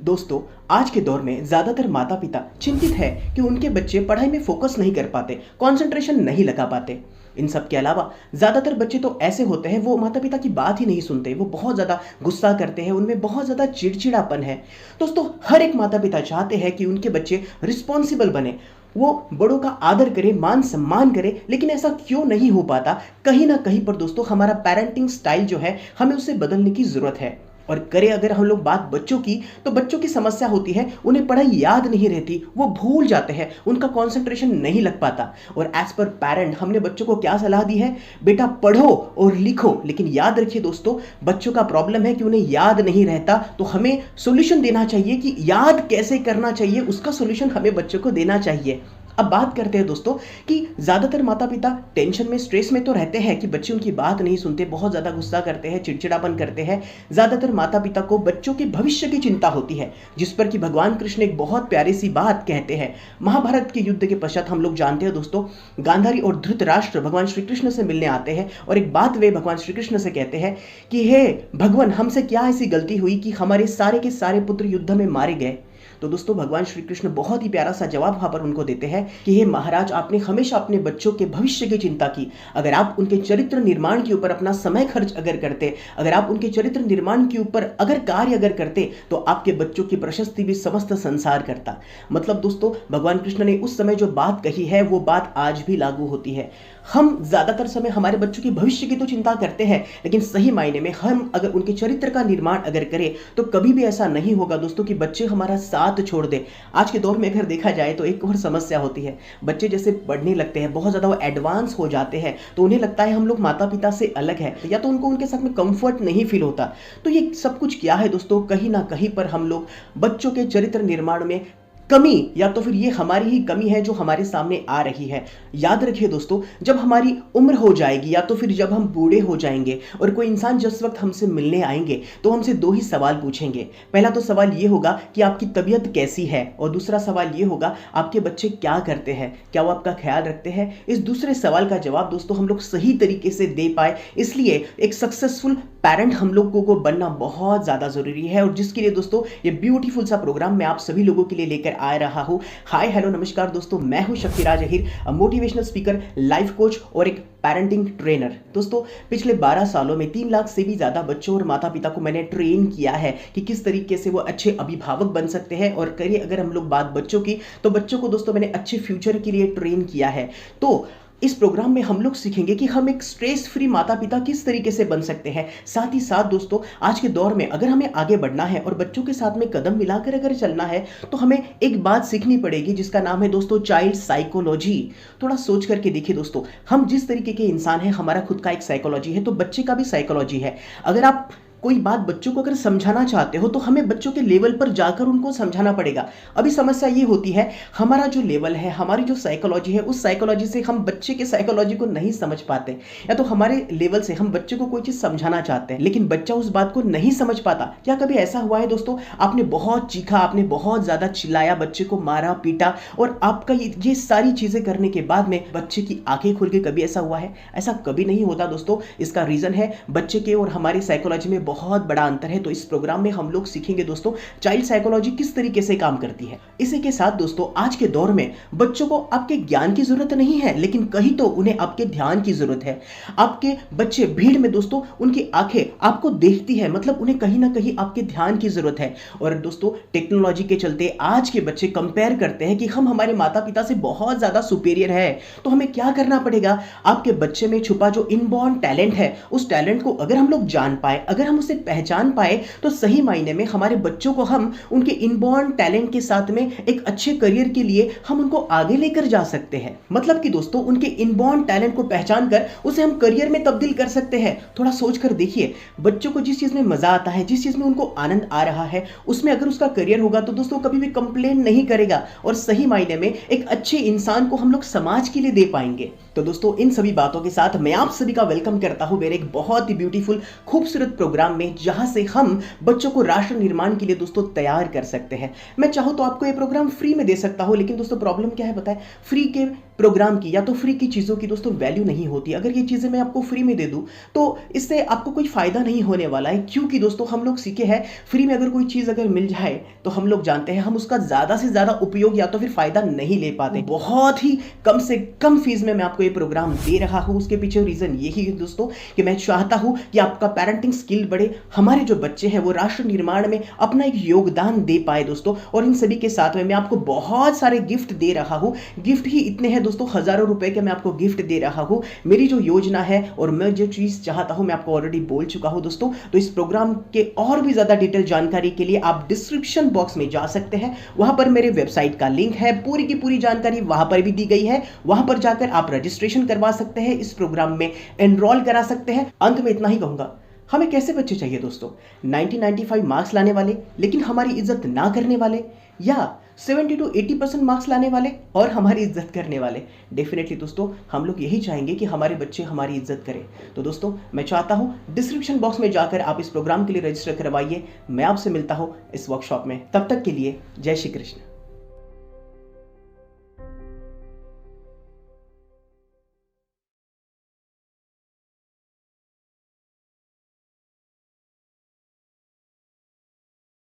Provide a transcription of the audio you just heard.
दोस्तों, आज के दौर में ज़्यादातर माता-पिता चिंतित है कि उनके बच्चे पढ़ाई में फोकस नहीं कर पाते, कंसंट्रेशन नहीं लगा पाते। इन सब के अलावा ज़्यादातर बच्चे तो ऐसे होते हैं, वो माता-पिता की बात ही नहीं सुनते, वो बहुत ज़्यादा गुस्सा करते हैं, उनमें बहुत ज़्यादा चिड़चिड़ापन है। दोस्तों, हर एक माता-पिता चाहते हैं कि उनके बच्चे रिस्पॉन्सिबल बने, वो बड़ों का आदर करे, मान-सम्मान करे, लेकिन ऐसा क्यों नहीं हो पाता? कहीं न कहीं पर दोस्तों हमारा पैरेंटिंग स्टाइल जो है, हमें उसे बदलने की ज़रूरत है। और करें अगर हम लोग बात बच्चों की, तो बच्चों की समस्या होती है, उन्हें पढ़ाई याद नहीं रहती, वो भूल जाते हैं, उनका कंसंट्रेशन नहीं लग पाता। और एज पर पेरेंट हमने बच्चों को क्या सलाह दी है? बेटा पढ़ो और लिखो। लेकिन याद रखिए दोस्तों, बच्चों का प्रॉब्लम है कि उन्हें याद नहीं रहता, तो हमें सॉल्यूशन देना चाहिए कि याद कैसे करना चाहिए, उसका सॉल्यूशन हमें बच्चों को देना चाहिए। अब बात करते हैं दोस्तों कि ज़्यादातर माता-पिता टेंशन में, स्ट्रेस में तो रहते हैं कि बच्चे उनकी बात नहीं सुनते, बहुत ज़्यादा गुस्सा करते हैं, चिड़चिड़ापन करते हैं। ज़्यादातर माता-पिता को बच्चों के भविष्य की चिंता होती है, जिस पर कि भगवान कृष्ण एक बहुत प्यारी सी बात कहते हैं। महाभारत के युद्ध के पश्चात हम लोग जानते हैं दोस्तों, गांधारी और धृतराष्ट्र भगवान श्री कृष्ण से मिलने आते हैं और एक बात वे भगवान श्री कृष्ण से कहते हैं कि हे भगवान, हमसे क्या ऐसी गलती हुई कि हमारे सारे के सारे पुत्र युद्ध में मारे गए? तो दोस्तों भगवान श्री कृष्ण बहुत ही प्यारा सा जवाब वहां पर उनको देते हैं कि हे महाराज, आपने हमेशा अपने बच्चों के भविष्य की चिंता की। अगर आप उनके चरित्र निर्माण के ऊपर अपना समय खर्च अगर करते, अगर आप उनके चरित्र निर्माण के ऊपर अगर कार्य अगर करते, तो आपके बच्चों की प्रशस्ति भी समस्त संसार करता। मतलब दोस्तों, भगवान कृष्ण ने उस समय जो बात कही है, वो बात आज भी लागू होती है। हम ज्यादातर समय हमारे बच्चों के भविष्य की तो चिंता करते हैं, लेकिन सही मायने में हम अगर उनके चरित्र का निर्माण अगर करें, तो कभी भी ऐसा नहीं होगा दोस्तों कि बच्चे हमारा साथ छोड़ दे। आज के दौर में अगर देखा जाए तो एक और समस्या होती है, बच्चे जैसे पढ़ने लगते हैं, बहुत ज्यादा वो एडवांस हो जाते हैं, तो उन्हें लगता है हम लोग माता पिता से अलग है, या तो उनको उनके साथ में कंफर्ट नहीं फील होता। तो ये सब कुछ क्या है दोस्तों? कहीं ना कहीं पर हम लोग बच्चों के चरित्र निर्माण में कमी, या तो फिर ये हमारी ही कमी है जो हमारे सामने आ रही है। याद रखिए दोस्तों, जब हमारी उम्र हो जाएगी, या तो फिर जब हम बूढ़े हो जाएंगे और कोई इंसान जिस वक्त हमसे मिलने आएंगे, तो हमसे दो ही सवाल पूछेंगे। पहला तो सवाल ये होगा कि आपकी तबीयत कैसी है, और दूसरा सवाल ये होगा आपके बच्चे क्या करते हैं, क्या वो आपका ख्याल रखते हैं। इस दूसरे सवाल का जवाब दोस्तों हम लोग सही तरीके से दे पाए, इसलिए एक सक्सेसफुल पेरेंट हम लोगों को बनना बहुत ज्यादा जरूरी है। और जिसके लिए दोस्तों ये ब्यूटीफुल सा प्रोग्राम मैं आप सभी लोगों के लिए लेकर आ रहा हूं। हाय हेलो नमस्कार दोस्तों, मैं हूं Shaktiraj Ahir, motivational speaker, life coach और एक पेरेंटिंग ट्रेनर। दोस्तों, पिछले 12 सालों में 3 लाख से भी ज्यादा बच्चों और माता पिता को मैंने ट्रेन किया है कि किस तरीके से वो अच्छे अभिभावक बन सकते हैं। और करिए अगर हम लोग बात बच्चों की, तो बच्चों को दोस्तों मैंने अच्छे फ्यूचर के लिए ट्रेन किया है। तो इस प्रोग्राम में हम लोग सीखेंगे कि हम एक स्ट्रेस फ्री माता पिता किस तरीके से बन सकते हैं। साथ ही साथ दोस्तों, आज के दौर में अगर हमें आगे बढ़ना है और बच्चों के साथ में कदम मिलाकर अगर चलना है, तो हमें एक बात सीखनी पड़ेगी जिसका नाम है दोस्तों चाइल्ड साइकोलॉजी। थोड़ा सोच करके देखिए दोस्तों, हम जिस तरीके के इंसान हैं, हमारा खुद का एक साइकोलॉजी है, तो बच्चे का भी साइकोलॉजी है। अगर आप कोई बात बच्चों को अगर समझाना चाहते हो, तो हमें बच्चों के लेवल पर जाकर उनको समझाना पड़ेगा। अभी समस्या ये होती है, हमारा जो लेवल है, हमारी जो साइकोलॉजी है, उस साइकोलॉजी से हम बच्चे के साइकोलॉजी को नहीं समझ पाते, या तो हमारे लेवल से हम बच्चे को कोई चीज समझाना चाहते हैं, लेकिन बच्चा उस बात को नहीं समझ पाता। क्या कभी ऐसा हुआ है दोस्तों, आपने बहुत चीखा, आपने बहुत ज्यादा चिल्लाया, बच्चे को मारा पीटा, और आपका ये सारी चीजें करने के बाद में बच्चे की आंखें खुल गई? कभी ऐसा हुआ है? ऐसा कभी नहीं होता दोस्तों। इसका रीजन है बच्चे के और हमारी साइकोलॉजी में बहुत बड़ा अंतर है। तो इस प्रोग्राम में हम लोग सीखेंगे दोस्तों चाइल्ड साइकोलॉजी किस तरीके से काम करती है। इसी के साथ दोस्तों, आज के दौर में बच्चों को आपके ज्ञान की जरूरत नहीं है, लेकिन कहीं तो उन्हें आपके ध्यान की जरूरत है। आपके बच्चे भीड़ में दोस्तों, उनकी आंखें आपको देखती है, मतलब उन्हें कहीं ना कहीं आपके ध्यान की जरूरत है। और दोस्तों, टेक्नोलॉजी के चलते आज के बच्चे कंपेयर करते हैं कि हम हमारे माता पिता से बहुत ज्यादा सुपीरियर है। तो हमें क्या करना पड़ेगा? आपके बच्चे में छुपा जो इनबॉर्न टैलेंट है, उस टैलेंट को अगर हम लोग जान पाए, अगर हम उसे पहचान पाए, तो सही मायने में हमारे बच्चों को हम उनके इनबॉर्न टैलेंट के साथ में एक अच्छे करियर के लिए हम उनको आगे लेकर जा सकते हैं। मतलब कि दोस्तों, उनके इनबॉर्न टैलेंट को पहचान कर उसे हम करियर में तब्दील कर सकते हैं। थोड़ा सोच कर देखिए, बच्चों को जिस चीज में मजा आता है, जिस चीज में उनको आनंद आ रहा है, उसमें अगर उसका करियर होगा, तो दोस्तों कभी भी कंप्लेन नहीं करेगा, और सही मायने में एक अच्छे इंसान को हम लोग समाज के लिए दे पाएंगे। तो दोस्तों, इन सभी बातों के साथ मैं आप सभी का वेलकम करता हूं मेरे एक बहुत ही ब्यूटीफुल, खूबसूरत प्रोग्राम में, जहां से हम बच्चों को राष्ट्र निर्माण के लिए दोस्तों तैयार कर सकते हैं। मैं चाहूं तो आपको ये प्रोग्राम फ्री में दे सकता हूं, लेकिन दोस्तों प्रॉब्लम क्या है पता है? फ्री के प्रोग्राम की या तो फ्री की चीज़ों की दोस्तों वैल्यू नहीं होती। अगर ये चीज़ें मैं आपको फ्री में दे दूँ तो इससे आपको कोई फ़ायदा नहीं होने वाला है, क्योंकि दोस्तों हम लोग सीखे हैं फ्री में अगर कोई चीज़ अगर मिल जाए तो हम लोग जानते हैं हम उसका ज़्यादा से ज़्यादा उपयोग या तो फिर फ़ायदा नहीं ले पाते। बहुत ही कम से कम फीस में मैं आपको ये प्रोग्राम दे रहा हूँ। उसके पीछे रीज़न यही है दोस्तों कि मैं चाहता हूँ कि आपका पेरेंटिंग स्किल बढ़े, हमारे जो बच्चे हैं वो राष्ट्र निर्माण में अपना एक योगदान दे पाए दोस्तों। और इन सभी के साथ में मैं आपको बहुत सारे गिफ्ट दे रहा हूँ। गिफ्ट ही इतने हैं दोस्तों, हज़ारों रुपए के मैं आपको गिफ्ट दे रहा हूँ। मेरी जो योजना है और मैं जो चीज़ चाहता हूँ मैं आपको ऑलरेडी बोल चुका हूँ दोस्तों। तो इस प्रोग्राम के और भी ज़्यादा डिटेल जानकारी के लिए आप डिस्क्रिप्शन बॉक्स में जा सकते हैं, वहाँ पर मेरे वेबसाइट का लिंक है, पूरी की पूरी जानकारी वहाँ पर भी दी गई है। वहाँ पर जाकर आप रजिस्ट्रेशन करवा सकते हैं, इस प्रोग्राम में एनरोल करा सकते हैं। अंत में इतना ही कहूँगा, हमें कैसे बच्चे चाहिए दोस्तों? 1995 मार्क्स लाने वाले लेकिन हमारी इज्जत ना करने वाले, या 70 to 80% मार्क्स लाने वाले और हमारी इज्जत करने वाले? डेफिनेटली दोस्तों हम लोग यही चाहेंगे कि हमारे बच्चे हमारी इज्जत करें। तो दोस्तों मैं चाहता हूँ डिस्क्रिप्शन बॉक्स में जाकर आप इस प्रोग्राम के लिए रजिस्टर करवाइए। मैं आपसे मिलता हूँ इस वर्कशॉप में, तब तक के लिए जय श्री कृष्ण।